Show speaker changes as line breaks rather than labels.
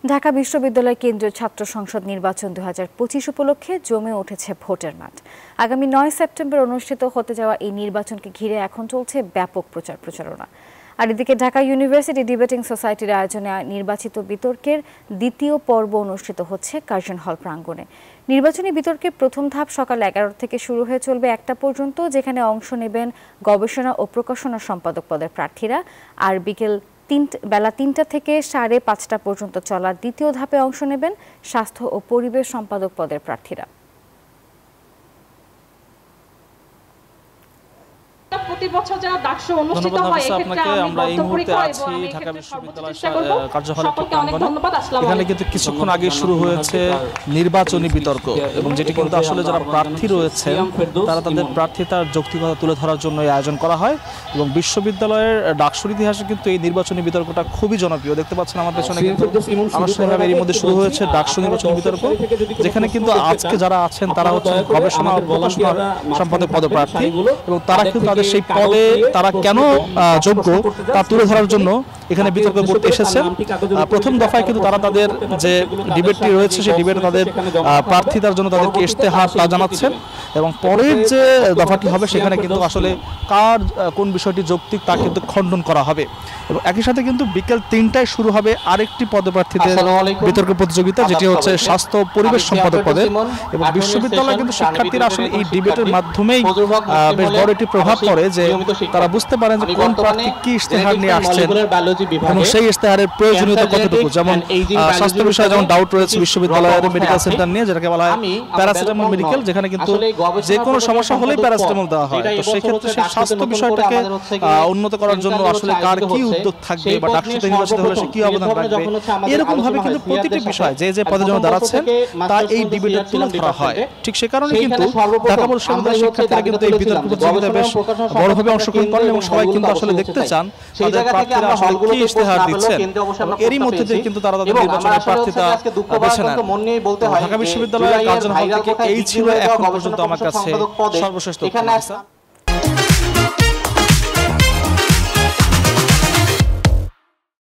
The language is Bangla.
ঢাকা বিশ্ববিদ্যালয় কেন্দ্রীয় ছাত্র সংসদ নির্বাচন 2025 উপলক্ষে জমে উঠেছে ভোটের মাঠ। আগামী 9 সেপ্টেম্বর অনুষ্ঠিত হতে যাওয়া এই নির্বাচনকে ঘিরে এখন চলছে ব্যাপক প্রচার প্রচারণা। আর এদিকে ঢাকা ইউনিভার্সিটি ডিবেটিং সোসাইটির আয়োজনে নির্বাচিত বিতর্কের দ্বিতীয় পর্ব অনুষ্ঠিত হচ্ছে কার্জন হল প্রাঙ্গণে। নির্বাচনী বিতর্কের প্রথম ধাপ সকাল 11 থেকে শুরু হয়ে চলবে 1টা পর্যন্ত, যেখানে অংশ নেবেন গবেষণা ও প্রকাশনা সম্পাদক পদের প্রার্থীরা। আর বিকেল বেলা 3টা থেকে 5:30 পর্যন্ত চলা দ্বিতীয় ধাপে অংশ নেবেন স্বাস্থ্য ও পরিবেশ সম্পাদক পদের প্রার্থীরা।
প্রতি বছর যারা ডাকসু অনুষ্ঠিত হয় এক্ষেত্রে আমরা এই মুহূর্তে আছি ঢাকা বিশ্ববিদ্যালয়
কার্যহল প্রাঙ্গণে। এখানে কিন্তু কিছুক্ষণ আগে শুরু হয়েছে নির্বাচনী বিতর্ক, এবং যেটি কিন্তু আসলে যারা প্রার্থী রয়েছেন তারা তাদের প্রার্থিতার যৌক্তিকতা তুলে ধরার জন্য এই আয়োজন করা হয়। এবং বিশ্ববিদ্যালয়ের ডাকসুর ইতিহাসে কিন্তু এই নির্বাচনী বিতর্কটা খুবই জনপ্রিয়। দেখতে পাচ্ছেন আমার পেছনে কিন্তু আনুষ্ঠানিকভাবে এর মধ্যে শুরু হয়েছে ডাকসু নির্বাচনী বিতর্ক, যেখানে কিন্তু আজকে যারা আছেন তারা হচ্ছে গবেষণা ও প্রকাশনা সম্পাদক পদপ্রার্থী, এবং তারা কিন্তু তাদের সেই পদে তারা কেন যোগ্য তা তুলে ধরার জন্য এখানে বিতর্ক করতে এসেছেন। প্রথম দফায় কিন্তু তারা তাদের যে ডিবেটটি রয়েছে সেই ডিবেটে তাদের প্রার্থিতার জন্য তাদেরকে ইশতেহার তা জানাচ্ছেন, এবং পরের যে দফাটি হবে সেখানে কিন্তু আসলে কার কোন বিষয়টি যৌক্তিক তা কিন্তু খণ্ডন করা হবে। এবং একই সাথে কিন্তু বিকেল 3টায় শুরু হবে আরেকটি পদপ্রার্থীদের বিতর্ক প্রতিযোগিতা, যেটি হচ্ছে স্বাস্থ্য পরিবেশ সম্পাদক পদে। এবং বিশ্ববিদ্যালয়ে কিন্তু শিক্ষার্থীরা আসলে এই ডিবেটের মাধ্যমেই বেশ বড় একটি প্রভাব পড়ে, যে তারা বুঝতে পারেন যে কোন প্রার্থী কি ইশতেহার নিয়ে আসছেন এবং সেই ইশতেহারের প্রয়োজনীয়তা কতটুকু। যেমন স্বাস্থ্য বিষয়ে যেমন ডাউট রয়েছে বিশ্ববিদ্যালয়ের মেডিকেল সেন্টার নিয়ে, যেটাকে বলা হয় প্যারাসিটামল মেডিকেল, যেখানে কিন্তু যে কোনো সমস্যা হলেই প্যারাসিটামল দেওয়া হয়। তো সেক্ষেত্রে সেই স্বাস্থ্য বিষয়টাকে উন্নত করার জন্য আসলে কার কি উদ্যোগ থাকবে বা ডাকসুতে নির্বাচিত হলে সে কি অবদান রাখবে, এরকম ভাবে কিন্তু প্রতিটি বিষয় যে যে পদের জন্য দাঁড়াচ্ছেন তা এই ডিবেটে তুলে ধরা হয়। ঠিক সে কারণে কিন্তু ঢাকা বিশ্ববিদ্যালয়ের শিক্ষার্থীরা কিন্তু এই বিতর্ক প্রতিযোগিতায় বেশ বড়ভাবে অংশগ্রহণ করেন, এবং সবাই কিন্তু আসলে দেখতে চান তাদের প্রার্থীরা আসলে কি ইশতেহার দিচ্ছেন। এরই মধ্যে দিয়ে কিন্তু তারা তাদের নির্বাচনের প্রার্থীতা বেছে নেন। ঢাকা বিশ্ববিদ্যালয়ের কার্জন হল থেকে এই ছিল এখন পর্যন্ত আমার কাছে সর্বশ্রেষ্ঠ তথ্য।